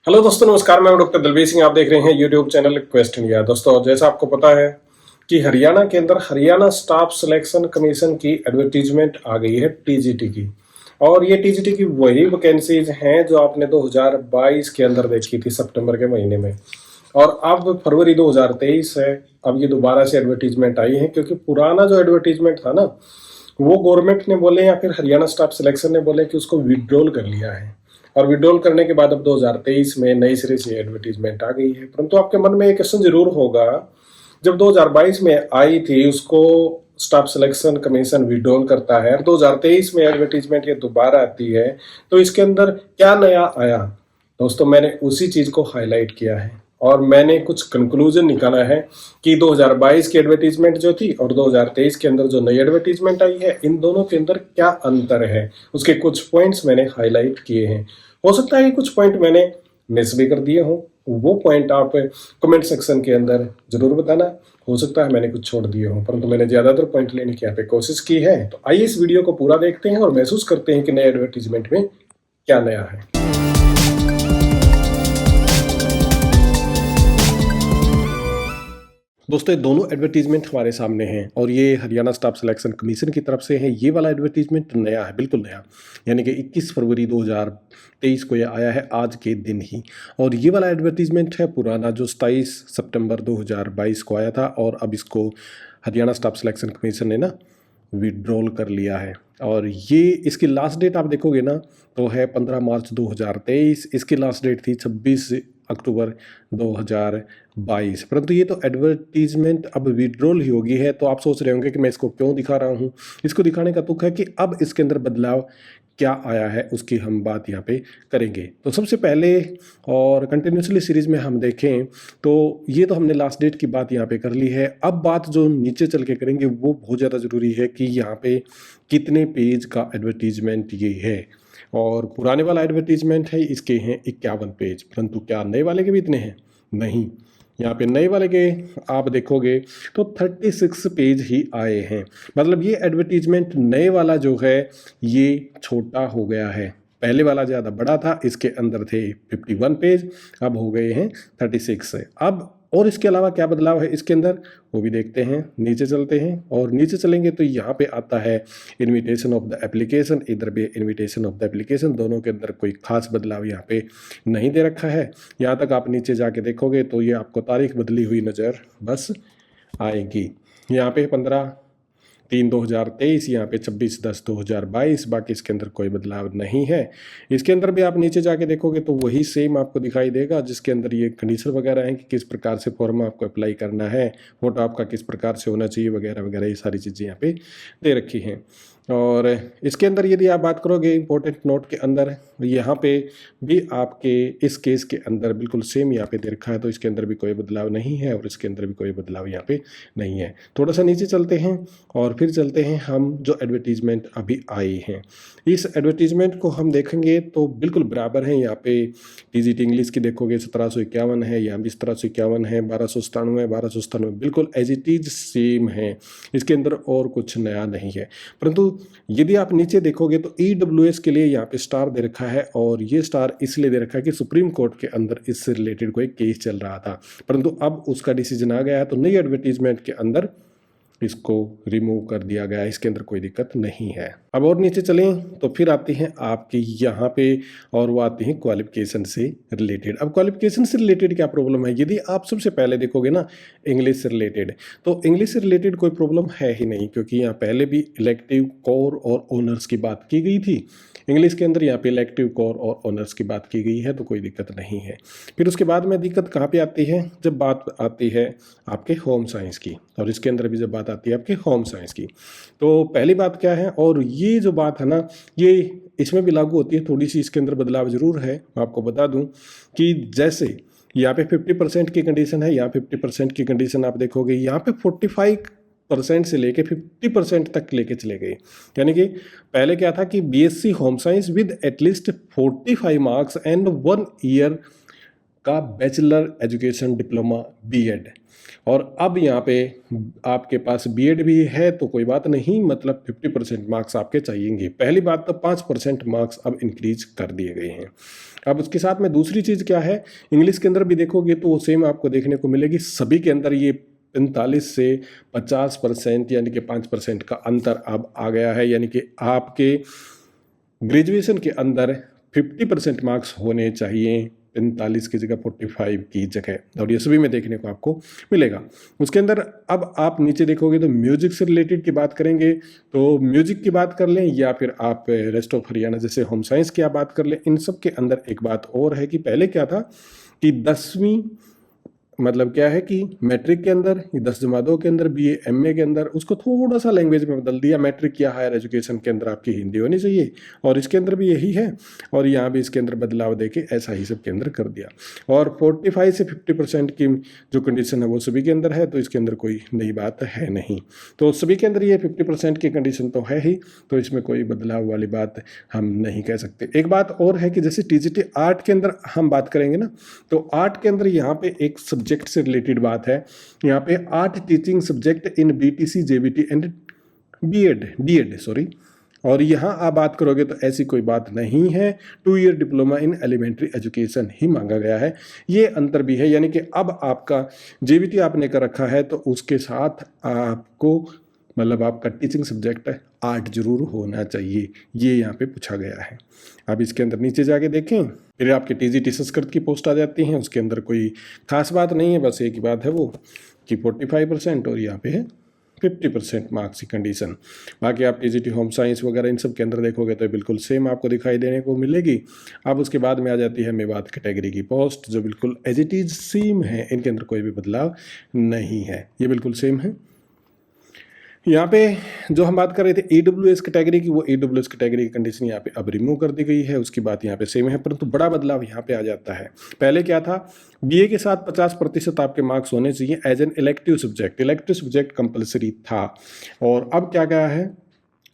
Hello दोस्तों, नमस्कार। मैं डॉक्टर दलबीर सिंह। आप देख रहे हैं यूट्यूब चैनल क्वेस्ट इंडिया। दोस्तों, जैसा आपको पता है कि हरियाणा के अंदर हरियाणा स्टाफ सिलेक्शन कमीशन की एडवर्टीजमेंट आ गई है टीजीटी की। और ये टीजीटी की वही वैकेंसीज हैं जो आपने 2022 के अंदर देखी थी सितंबर के महीने में। और अब फरवरी 2023 है। अब ये दोबारा से एडवर्टीजमेंट आई है, क्योंकि पुराना जो एडवर्टीजमेंट था ना, वो गवर्नमेंट ने बोले या फिर हरियाणा स्टाफ सिलेक्शन ने बोले कि उसको विड्रॉल कर लिया है। और विड्रॉल करने के बाद अब 2023 में नई सिरे से एडवर्टीजमेंट आ गई है। परंतु आपके मन में एक क्वेश्चन जरूर होगा, जब 2022 में आई थी उसको स्टाफ सिलेक्शन कमीशन विड्रॉल करता है और 2023 में एडवर्टीजमेंट ये दोबारा आती है, तो इसके अंदर क्या नया आया? दोस्तों, मैंने उसी चीज को हाईलाइट किया है और मैंने कुछ कंक्लूजन निकाला है कि 2022 की एडवर्टीजमेंट जो थी और 2023 के अंदर जो नई एडवर्टीजमेंट आई है, इन दोनों के अंदर क्या अंतर है, उसके कुछ पॉइंट्स मैंने हाईलाइट किए हैं। हो सकता है कि कुछ पॉइंट मैंने मिस भी कर दिए हों, वो पॉइंट आप कमेंट सेक्शन के अंदर जरूर बताना। हो सकता है मैंने कुछ छोड़ दिए हों, परंतु मैंने ज्यादातर पॉइंट लेने की यहाँ पे कोशिश की है। तो आइए इस वीडियो को पूरा देखते हैं और महसूस करते हैं कि नए एडवर्टीजमेंट में क्या नया है। दोस्तों, दोनों एडवर्टीजमेंट हमारे सामने हैं और ये हरियाणा स्टाफ सिलेक्शन कमीशन की तरफ से है। ये वाला एडवर्टीजमेंट नया है, बिल्कुल नया, यानी कि 21 फरवरी 2023 को ये आया है, आज के दिन ही। और ये वाला एडवर्टीजमेंट है पुराना, जो 27 सितंबर 2022 को आया था और अब इसको हरियाणा स्टाफ सिलेक्शन कमीशन ने ना विड्रॉल कर लिया है। और ये इसकी लास्ट डेट आप देखोगे ना तो है 15 मार्च 2023। इसकी लास्ट डेट थी 26 अक्टूबर 2022। परंतु ये तो एडवर्टीजमेंट अब विड्रॉल ही होगी है। तो आप सोच रहे होंगे कि मैं इसको क्यों दिखा रहा हूँ। इसको दिखाने का तुक है कि अब इसके अंदर बदलाव क्या आया है, उसकी हम बात यहाँ पे करेंगे। तो सबसे पहले और कंटिन्यूसली सीरीज में हम देखें तो ये तो हमने लास्ट डेट की बात यहाँ पे कर ली है। अब बात जो नीचे चल के करेंगे वो बहुत ज़्यादा ज़रूरी है कि यहाँ पे कितने पेज का एडवर्टीजमेंट ये है। और पुराने वाला एडवर्टीजमेंट है, इसके हैं 51 पेज। परंतु क्या नए वाले के भी इतने हैं? नहीं, यहाँ पे नए वाले के आप देखोगे तो 36 पेज ही आए हैं। मतलब ये एडवर्टीजमेंट नए वाला जो है ये छोटा हो गया है। पहले वाला ज़्यादा बड़ा था, इसके अंदर थे 51 पेज, अब हो गए हैं 36। अब और इसके अलावा क्या बदलाव है इसके अंदर, वो भी देखते हैं। नीचे चलते हैं और नीचे चलेंगे तो यहाँ पे आता है इनविटेशन ऑफ द एप्लीकेशन, इधर भी इनविटेशन ऑफ द एप्लीकेशन। दोनों के अंदर कोई खास बदलाव यहाँ पे नहीं दे रखा है। यहाँ तक आप नीचे जाके देखोगे तो ये आपको तारीख बदली हुई नज़र बस आएगी। यहाँ पे 15/3/2023, यहाँ पे 26/10/2022। बाकी इसके अंदर कोई बदलाव नहीं है। इसके अंदर भी आप नीचे जाके देखोगे तो वही सेम आपको दिखाई देगा, जिसके अंदर ये कंडीशन वगैरह हैं कि किस प्रकार से फॉर्म आपको अप्लाई करना है, फोटो आपका किस प्रकार से होना चाहिए वगैरह वगैरह, ये सारी चीज़ें यहाँ पे दे रखी हैं। और इसके अंदर यदि आप बात करोगे इंपॉर्टेंट नोट के अंदर, यहाँ पे भी आपके इस केस के अंदर बिल्कुल सेम यहाँ पे दे रखा है। तो इसके अंदर भी कोई बदलाव नहीं है और इसके अंदर भी कोई बदलाव यहाँ पे नहीं है। थोड़ा सा नीचे चलते हैं और फिर चलते हैं हम जो एडवर्टीजमेंट अभी आई हैं। इस एडवर्टीजमेंट को हम देखेंगे तो बिल्कुल बराबर हैं। यहाँ पे टीजीटी इंग्लिश की देखोगे 1751 है, यहाँ भी 1751 है, 1297 1297, बिल्कुल एज इट इज सेम है। इसके अंदर और कुछ नया नहीं है। परंतु यदि आप नीचे देखोगे तो ईडब्ल्यूएस के लिए यहाँ पे स्टार दे रखा है और ये स्टार इसलिए दे रखा है कि सुप्रीम कोर्ट के अंदर इससे रिलेटेड कोई केस चल रहा था। परंतु अब उसका डिसीजन आ गया है तो नई एडवर्टीजमेंट के अंदर इसको रिमूव कर दिया गया है। इसके अंदर कोई दिक्कत नहीं है। अब और नीचे चलें तो फिर आती हैं आपके यहाँ पे, और वो आती हैं क्वालिफिकेशन से रिलेटेड। अब क्वालिफिकेशन से रिलेटेड क्या प्रॉब्लम है? यदि आप सबसे पहले देखोगे ना इंग्लिश से रिलेटेड, तो इंग्लिश से रिलेटेड कोई प्रॉब्लम है ही नहीं, क्योंकि यहाँ पहले भी इलेक्टिव, कोर और ऑनर्स की बात की गई थी। इंग्लिश के अंदर यहाँ पे इलेक्टिव, कोर और ऑनर्स की बात की गई है, तो कोई दिक्कत नहीं है। फिर उसके बाद में दिक्कत कहाँ पे आती है? जब बात आती है आपके होम साइंस की, और इसके अंदर भी जब बात आती है आपके होम साइंस की, तो पहली बात क्या है, और ये जो बात है ना, ये इसमें भी लागू होती है। थोड़ी सी इसके अंदर बदलाव जरूर है। आपको बता दूं कि जैसे यहाँ पे 50% की कंडीशन है, यहाँ 50% की कंडीशन आप देखोगे, यहाँ पे 45% से लेके 50% तक लेके चले गए। यानी कि पहले क्या था कि BSc home science with at least 45 marks and 1 year का बैचलर एजुकेशन डिप्लोमा बीएड। और अब यहाँ पे आपके पास बीएड भी है तो कोई बात नहीं, मतलब 50% मार्क्स आपके चाहिएंगे। पहली बात तो 5% मार्क्स अब इंक्रीज कर दिए गए हैं। अब उसके साथ में दूसरी चीज़ क्या है, इंग्लिश के अंदर भी देखोगे तो वो सेम आपको देखने को मिलेगी। सभी के अंदर ये 45 से 50% यानी कि 5% का अंतर अब आ गया है। यानी कि आपके ग्रेजुएशन के अंदर 50% मार्क्स होने चाहिए, 45 की जगह 45 की जगह, और ये सभी में देखने को आपको मिलेगा। उसके अंदर अब आप नीचे देखोगे तो म्यूजिक से रिलेटेड की बात करेंगे तो म्यूजिक की बात कर लें या फिर आप रेस्ट ऑफ हरियाणा जैसे होम साइंस की आप बात कर लें, इन सब के अंदर एक बात और है कि पहले क्या था कि 10वीं मतलब क्या है कि मैट्रिक के अंदर 10 जमा 2 के अंदर बीए एमए के अंदर उसको थोड़ा सा लैंग्वेज में बदल दिया। मैट्रिक या हायर एजुकेशन के अंदर आपकी हिंदी होनी चाहिए और इसके अंदर भी यही है, और यहाँ भी इसके अंदर बदलाव देके ऐसा ही सब के अंदर कर दिया। और 45 से 50% की जो कंडीशन है वो सभी के अंदर है, तो इसके अंदर कोई नई बात है नहीं। तो सभी के अंदर ये 50% की कंडीशन तो है ही, तो इसमें कोई बदलाव वाली बात हम नहीं कह सकते। एक बात और है कि जैसे टीजीटी आर्ट के अंदर हम बात करेंगे ना, तो आर्ट के अंदर यहाँ पे एक सब्जेक्ट से रिलेटेड बात है। यहाँ पे art teaching subject in BTC JBT and DEd sorry, और यहाँ आप बात करोगे तो ऐसी कोई बात नहीं है, 2 year diploma in elementary education ही मांगा गया है। ये अंतर भी है, यानी कि अब आपका जेबीटी आपने कर रखा है तो उसके साथ आपको मतलब आपका टीचिंग सब्जेक्ट आर्ट जरूर होना चाहिए, ये यहाँ पे पूछा गया है। अब इसके अंदर नीचे जाके देखें, फिर आपके टीजीटी संस्कृत की पोस्ट आ जाती हैं। उसके अंदर कोई खास बात नहीं है, बस एक ही बात है वो कि 45% और यहाँ पे है 50% मार्क्स की कंडीशन। बाकी आप टीजीटी होम साइंस वगैरह इन सब के अंदर देखोगे तो बिल्कुल सेम आपको दिखाई देने को मिलेगी। अब उसके बाद में आ जाती है मेवात कैटेगरी की पोस्ट, जो बिल्कुल एज इट इज सेम है, इनके अंदर कोई भी बदलाव नहीं है, ये बिल्कुल सेम है। यहाँ पे जो हम बात कर रहे थे ईडब्ल्यूएस कैटेगरी की, वो ईडब्ल्यूएस कैटेगरी की कंडीशन यहाँ पे अब रिमूव कर दी गई है, उसकी बात यहाँ पे सेम है, परंतु बड़ा बदलाव यहाँ पे आ जाता है। पहले क्या था, बीए के साथ 50% आपके मार्क्स होने चाहिए as an elective subject compulsory था, और अब क्या गया है,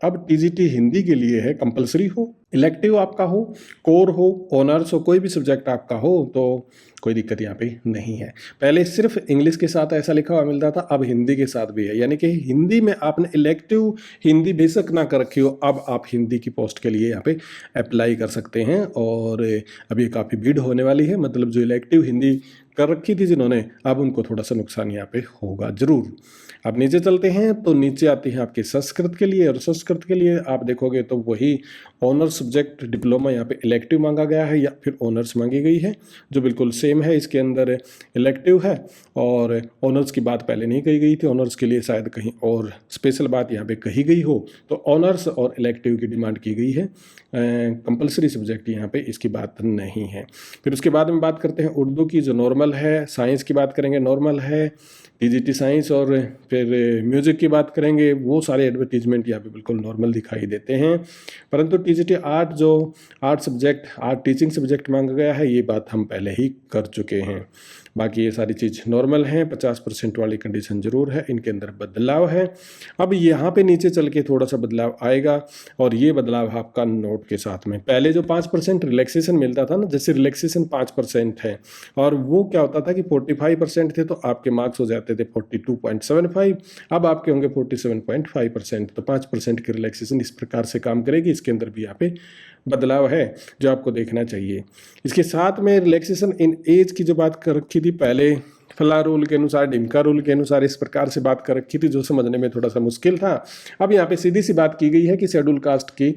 अब टीजीटी हिंदी के लिए है कंपलसरी हो, इलेक्टिव आपका हो, कोर हो, ऑनर्स हो, कोई भी सब्जेक्ट आपका हो तो कोई दिक्कत यहाँ पे नहीं है। पहले सिर्फ इंग्लिश के साथ ऐसा लिखा हुआ मिलता था, अब हिंदी के साथ भी है, यानी कि हिंदी में आपने इलेक्टिव हिंदी बेशक ना कर रखी हो, अब आप हिंदी की पोस्ट के लिए यहाँ पे अप्लाई कर सकते हैं। और अभी काफ़ी भीड़ होने वाली है, मतलब जो इलेक्टिव हिंदी कर रखी थी जिन्होंने, अब उनको थोड़ा सा नुकसान यहाँ पे होगा जरूर। अब नीचे चलते हैं तो नीचे आती है आपके संस्कृत के लिए, और संस्कृत के लिए आप देखोगे तो वही ऑनर्स सब्जेक्ट डिप्लोमा यहाँ पे इलेक्टिव मांगा गया है या फिर ऑनर्स मांगी गई है, जो बिल्कुल सेम है। इसके अंदर इलेक्टिव है और ऑनर्स की बात पहले नहीं कही गई थी, ऑनर्स के लिए शायद कहीं और स्पेशल बात यहाँ पे कही गई हो, तो ऑनर्स और इलेक्टिव की डिमांड की गई है, कंपलसरी सब्जेक्ट यहाँ पे इसकी बात नहीं है। फिर उसके बाद में बात करते हैं उर्दू की, जो नॉर्मल है। साइंस की बात करेंगे, नॉर्मल है टीजीटी साइंस, और फिर म्यूजिक की बात करेंगे, वो सारे एडवर्टीजमेंट यहाँ पे बिल्कुल नॉर्मल दिखाई देते हैं। परंतु टीजीटी आर्ट, जो आर्ट टीचिंग सब्जेक्ट मांगा गया है, ये बात हम पहले ही कर चुके हैं। बाकी ये सारी चीज़ नॉर्मल हैं, 50% वाली कंडीशन जरूर है, इनके अंदर बदलाव है। अब यहाँ पे नीचे चल के थोड़ा सा बदलाव आएगा, और ये बदलाव आपका नोट के साथ में, पहले जो 5% रिलैक्सेशन मिलता था ना, जैसे रिलैक्सेशन 5% है, और वो क्या होता था कि 45% थे तो आपके मार्क्स हो जाते थे 42.75, अब आपके होंगे 47.5%, तो 5% की रिलैक्सेशन इस प्रकार से काम करेगी। इसके अंदर भी यहाँ पे बदलाव है जो आपको देखना चाहिए। इसके साथ में रिलैक्सेशन इन एज की जो बात कर रखी थी पहले, फला रूल के अनुसार, डिमका रूल के अनुसार, इस प्रकार से बात कर रखी थी, जो समझने में थोड़ा सा मुश्किल था। अब यहाँ पे सीधी सी बात की गई है कि शेड्यूल कास्ट की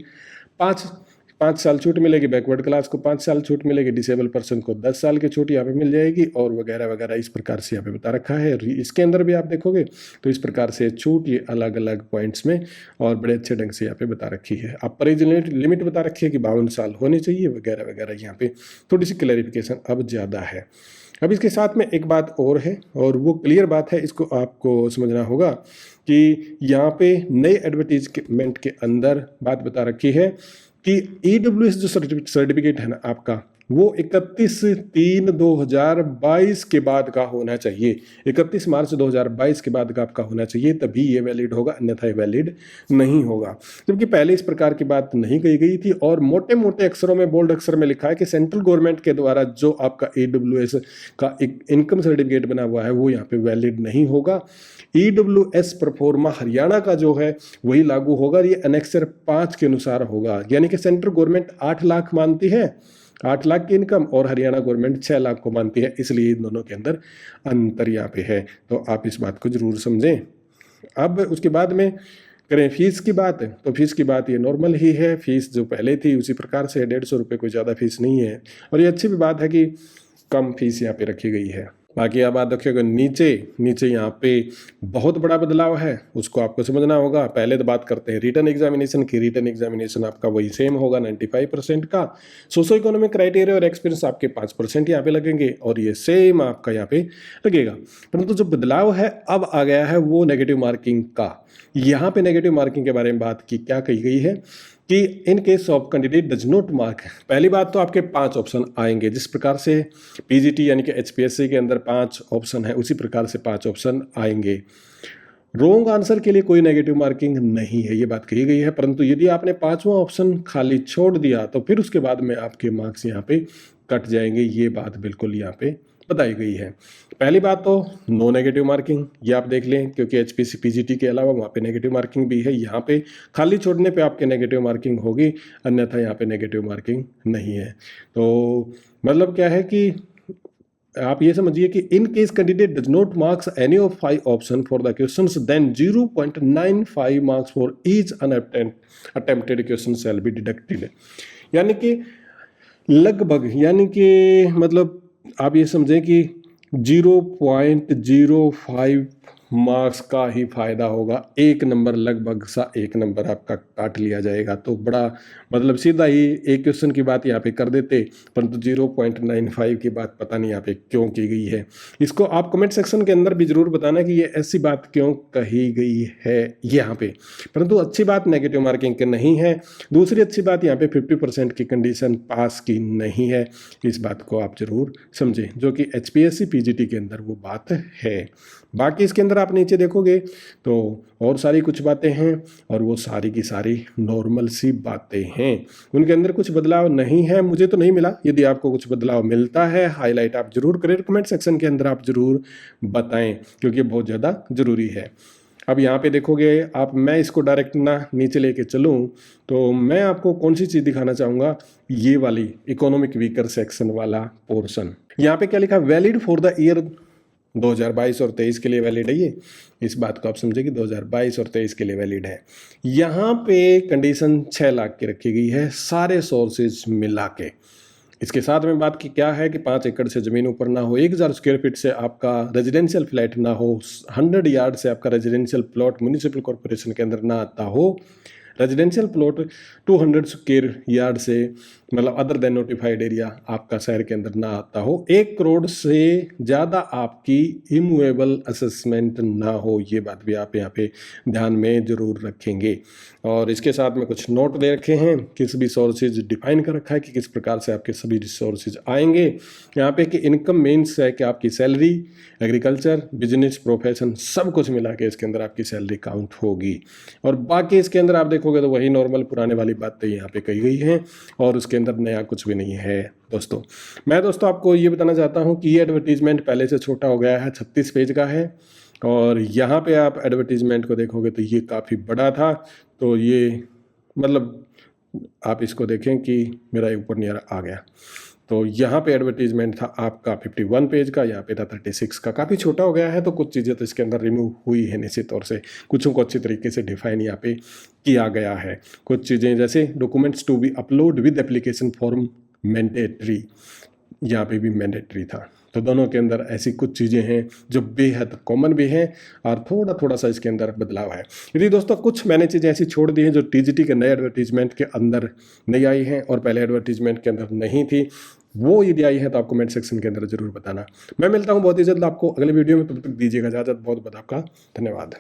5 साल छूट मिलेगी, बैकवर्ड क्लास को 5 साल छूट मिलेगी, डिसेबल पर्सन को 10 साल की छूट यहाँ पे मिल जाएगी, और वगैरह वगैरह इस प्रकार से यहाँ पे बता रखा है। इसके अंदर भी आप देखोगे तो इस प्रकार से छूट ये अलग अलग पॉइंट्स में और बड़े अच्छे ढंग से यहाँ पे बता रखी है। अपर एज लिमिट बता रखी है कि 52 साल होनी चाहिए, वगैरह वगैरह। यहाँ पे थोड़ी सी क्लैरिफिकेशन अब ज़्यादा है। अब इसके साथ में एक बात और है, और वो क्लियर बात है, इसको आपको समझना होगा कि यहाँ पे नए एडवर्टीजमेंट के अंदर बात बता रखी है कि ईडब्ल्यूएस जो सर्टिफिकेट है ना आपका, वो 31/3/2022 के बाद का होना चाहिए। 31 मार्च 2022 के बाद का आपका होना चाहिए, तभी ये वैलिड होगा, अन्यथा ये वैलिड नहीं होगा। जबकि पहले इस प्रकार की बात नहीं कही गई थी और मोटे मोटे अक्षरों में, बोल्ड अक्षर में लिखा है कि सेंट्रल गवर्नमेंट के द्वारा जो आपका EWS का एक इनकम सर्टिफिकेट बना हुआ है वो यहाँ पे वैलिड नहीं होगा। EWS प्रोफॉर्मा हरियाणा का जो है वही लागू होगा। ये एनेक्सर 5 के अनुसार होगा, यानी कि सेंट्रल गवर्नमेंट 8 लाख मानती है, 8 लाख की इनकम, और हरियाणा गवर्नमेंट 6 लाख को मानती है, इसलिए इन दोनों के अंदर अंतर यहाँ पे है। तो आप इस बात को जरूर समझें। अब उसके बाद में करें फीस की बात, तो फीस की बात ये नॉर्मल ही है, फीस जो पहले थी उसी प्रकार से 150 रुपये, कोई ज़्यादा फीस नहीं है। और ये अच्छी भी बात है कि कम फीस यहाँ पे रखी गई है। बाकी अब बात देखिएगा नीचे यहाँ पे बहुत बड़ा बदलाव है, उसको आपको समझना होगा। पहले तो बात करते हैं रिटन एग्जामिनेशन की। रिटन एग्जामिनेशन आपका वही सेम होगा 95% का। सोशो इकोनॉमिक क्राइटेरिया और एक्सपीरियंस आपके 5% यहाँ पे लगेंगे और ये सेम आपका यहाँ पे लगेगा। परंतु जो बदलाव है अब आ गया है वो नेगेटिव मार्किंग का। यहाँ पे नेगेटिव मार्किंग के बारे में बात की क्या कही गई है कि in case of candidate does not mark, पहली बात तो आपके 5 ऑप्शन आएंगे। जिस प्रकार से पीजीटी यानी कि HPSC के अंदर 5 ऑप्शन है, उसी प्रकार से 5 ऑप्शन आएंगे। रॉन्ग आंसर के लिए कोई नेगेटिव मार्किंग नहीं है, ये बात कही गई है। परंतु यदि आपने 5वां ऑप्शन खाली छोड़ दिया तो फिर उसके बाद में आपके मार्क्स यहाँ पे कट जाएंगे, ये बात बिल्कुल यहाँ पे बताई गई है। पहली बात तो नो नेगेटिव मार्किंग, ये आप देख लें, क्योंकि HPSC PGT के अलावा वहाँ पे नेगेटिव मार्किंग भी है। यहाँ पे खाली छोड़ने पे आपके नेगेटिव मार्किंग होगी, अन्यथा यहाँ पे नेगेटिव मार्किंग नहीं है। तो मतलब क्या है कि आप ये समझिए कि in case candidate does not marks any of 5 option for the questions then 0.95 marks for each unattempted question shall be deducted. यानी कि लगभग, यानी कि मतलब आप ये समझें कि 0.05 मार्क्स का ही फायदा होगा। 1 नंबर, लगभग सा 1 नंबर आपका काट लिया जाएगा। तो बड़ा मतलब सीधा ही एक क्वेश्चन की बात यहाँ पे कर देते, परंतु 0.95 की बात पता नहीं यहाँ पे क्यों की गई है। इसको आप कमेंट सेक्शन के अंदर भी जरूर बताना कि ये ऐसी बात क्यों कही गई है यहाँ पे। परंतु अच्छी बात नेगेटिव मार्किंग के नहीं है। दूसरी अच्छी बात यहाँ पे 50% की कंडीशन पास की नहीं है, इस बात को आप जरूर समझें, जो कि HPSC PGT के अंदर वो बात है। बाकी इसके अंदर आप नीचे देखोगे तो और सारी कुछ बातें हैं और वो सारी की सारी नॉर्मल सी बातें हैं, उनके अंदर कुछ बदलाव नहीं है, मुझे तो नहीं मिला। यदि आपको कुछ बदलाव मिलता है हाईलाइट आप जरूर करें, कमेंट सेक्शन के अंदर आप जरूर बताएं, क्योंकि बहुत ज़्यादा ज़रूरी है। अब यहाँ पे देखोगे आप, मैं इसको डायरेक्ट ना नीचे लेके चलूँ तो मैं आपको कौन सी चीज़ दिखाना चाहूँगा, ये वाली इकोनॉमिक वीकर सेक्शन वाला पोर्शन। यहाँ पे क्या लिखा, वैलिड फॉर द ईयर 2022 और 23 के लिए वैलिड है ये। इस बात को आप समझे कि 2022 और 23 के लिए वैलिड है। यहाँ पे कंडीशन 6 लाख की रखी गई है सारे सोर्सेज मिला के। इसके साथ में बात की क्या है कि 5 एकड़ से ज़मीन ऊपर ना हो, 1000 स्क्वायर फीट से आपका रेजिडेंशियल फ्लैट ना हो, 100 यार्ड से आपका रेजिडेंशियल प्लॉट म्यूनिसिपल कॉर्पोरेशन के अंदर ना आता हो, रेजिडेंशियल प्लॉट 200 स्क्वायर यार्ड से मतलब अदर देन नोटिफाइड एरिया आपका शहर के अंदर ना आता हो, 1 करोड़ से ज़्यादा आपकी इमूवेबल असेसमेंट ना हो, ये बात भी आप यहाँ पे ध्यान में जरूर रखेंगे। और इसके साथ में कुछ नोट दे रखे हैं, किस भी सोर्सेज डिफाइन कर रखा है कि किस प्रकार से आपके सभी रिसोर्सेज आएंगे। यहाँ पे कि इनकम मीन्स है कि आपकी सैलरी, एग्रीकल्चर, बिजनेस, प्रोफेशन, सब कुछ मिला के इसके अंदर आपकी सैलरी काउंट होगी। और बाकी इसके अंदर आप देखोगे तो वही नॉर्मल पुराने वाली बातें यहाँ पे कही गई हैं और उसके अंदर नया कुछ भी नहीं है। दोस्तों मैं आपको ये बताना चाहता हूँ कि ये एडवर्टीजमेंट पहले से छोटा हो गया है, 36 पेज का है। और यहाँ पे आप एडवर्टीजमेंट को देखोगे तो ये काफ़ी बड़ा था, तो ये मतलब आप इसको देखें कि मेरा ऊपर नीचे आ गया। तो यहाँ पे एडवर्टीजमेंट था आपका 51 पेज का, यहाँ पे था 36 का, काफ़ी छोटा हो गया है। तो कुछ चीज़ें तो इसके अंदर रिमूव हुई है निश्चित तौर से, कुछों को अच्छी तरीके से डिफाइन यहाँ पे किया गया है। कुछ चीज़ें जैसे documents to be upload with application form mandatory, यहाँ पे भी मैंडेटरी था। तो दोनों के अंदर ऐसी कुछ चीज़ें हैं जो बेहद कॉमन भी हैं और थोड़ा सा इसके अंदर बदलाव है। यदि दोस्तों कुछ मैंने चीज़ें ऐसी छोड़ दी हैं जो TGT के नए एडवर्टीजमेंट के अंदर नहीं आई हैं और पहले एडवर्टीजमेंट के अंदर नहीं थी, वो यदि आई है तो आप कमेंट सेक्शन के अंदर जरूर बताना। मैं मिलता हूँ बहुत ही जल्द आपको अगले वीडियो में, तब तक दीजिएगा इजाज़त। बहुत बहुत आपका धन्यवाद।